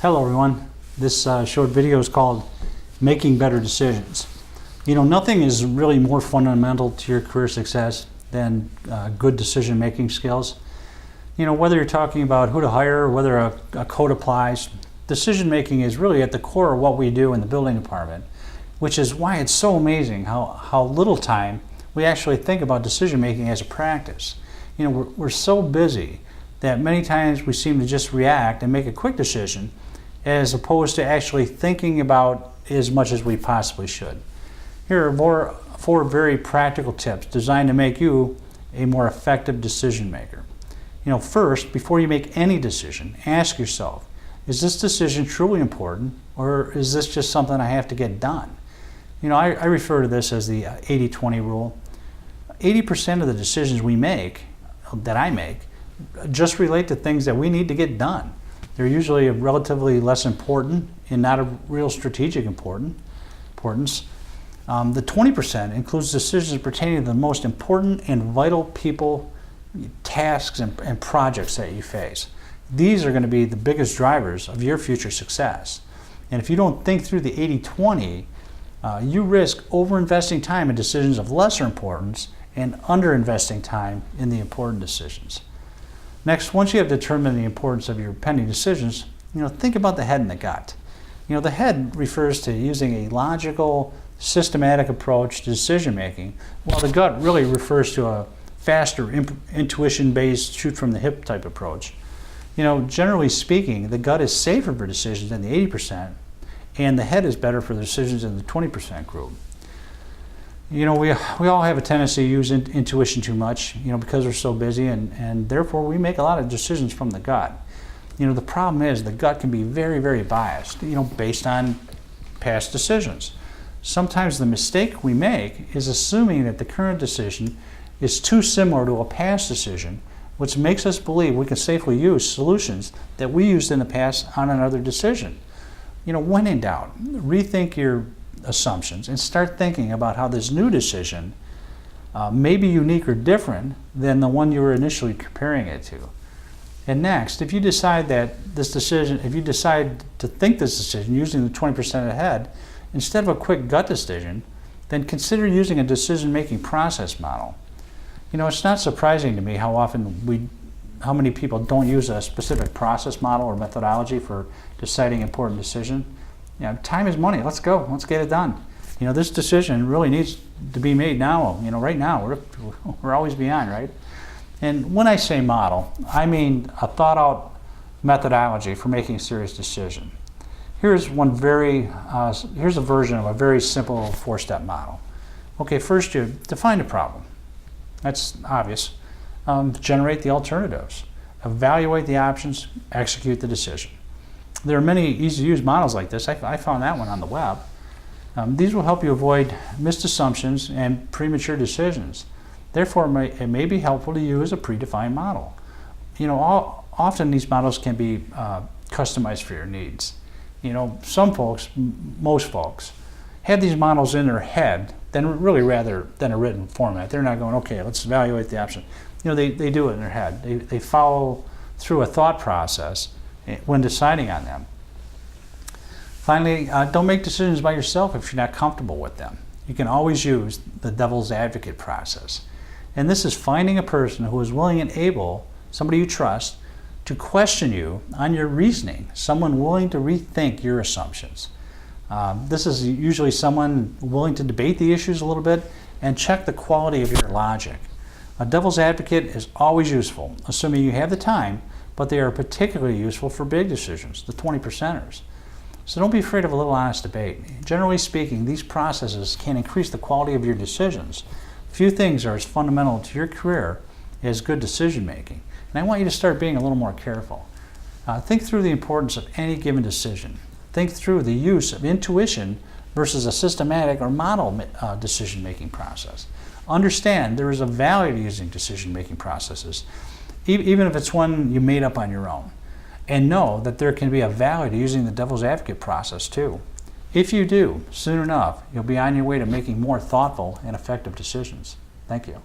Hello everyone. This short video is called Making Better Decisions. You know, nothing is really more fundamental to your career success than good decision-making skills. You know, whether you're talking about who to hire or whether a code applies, decision-making is really at the core of what we do in the building department, which is why it's so amazing how little time we actually think about decision-making as a practice. You know, we're so busy that many times we seem to just react and make a quick decision as opposed to actually thinking about as much as we possibly should. Here are four very practical tips designed to make you a more effective decision maker. You know, first, before you make any decision, ask yourself, is this decision truly important, or is this just something I have to get done? You know, I refer to this as the 80-20 rule. 80% of the decisions we make, that I make, just relate to things that we need to get done. They're usually relatively less important and not of real strategic importance. The 20% includes decisions pertaining to the most important and vital people, tasks, and projects that you face. These are going to be the biggest drivers of your future success. And if you don't think through the 80-20, you risk over-investing time in decisions of lesser importance and under-investing time in the important decisions. Next, once you have determined the importance of your pending decisions, you know, think about the head and the gut. You know, the head refers to using a logical, systematic approach to decision making, while the gut really refers to a faster, intuition-based, shoot-from-the-hip type approach. You know, generally speaking, the gut is safer for decisions in the 80%, and the head is better for the decisions in the 20% group. You know, we all have a tendency to use intuition too much, you know, because we're so busy, and therefore we make a lot of decisions from the gut. You know, the problem is the gut can be very, very biased, you know, based on past decisions. Sometimes the mistake we make is assuming that the current decision is too similar to a past decision, which makes us believe we can safely use solutions that we used in the past on another decision. You know, when in doubt, rethink your assumptions and start thinking about how this new decision may be unique or different than the one you were initially comparing it to. And next, if you decide to think this decision using the 20% ahead instead of a quick gut decision, then consider using a decision-making process model. You know, it's not surprising to me how many people don't use a specific process model or methodology for deciding important decisions. You know, time is money. Let's go. Let's get it done. You know, this decision really needs to be made now. You know, right now. We're always behind, right? And when I say model, I mean a thought-out methodology for making a serious decision. Here's a version of a very simple four-step model. Okay, first you define the problem. That's obvious. Generate the alternatives. Evaluate the options. Execute the decision. There are many easy-to-use models like this. I found that one on the web. These will help you avoid missed assumptions and premature decisions. Therefore, it may be helpful to use a predefined model. You know, often these models can be customized for your needs. You know, most folks, have these models in their head rather than a written format. They're not going, okay, let's evaluate the option. You know, they do it in their head. They follow through a thought process when deciding on them. Finally, don't make decisions by yourself if you're not comfortable with them. You can always use the devil's advocate process. And this is finding a person who is willing and able, somebody you trust, to question you on your reasoning, someone willing to rethink your assumptions. This is usually someone willing to debate the issues a little bit and check the quality of your logic. A devil's advocate is always useful, assuming you have the time, but they are particularly useful for big decisions, the 20%ers. So don't be afraid of a little honest debate. Generally speaking, these processes can increase the quality of your decisions. Few things are as fundamental to your career as good decision making. And I want you to start being a little more careful. Think through the importance of any given decision. Think through the use of intuition versus a systematic or model decision making process. Understand there is a value to using decision making processes, even if it's one you made up on your own. And know that there can be a value to using the devil's advocate process too. If you do, soon enough, you'll be on your way to making more thoughtful and effective decisions. Thank you.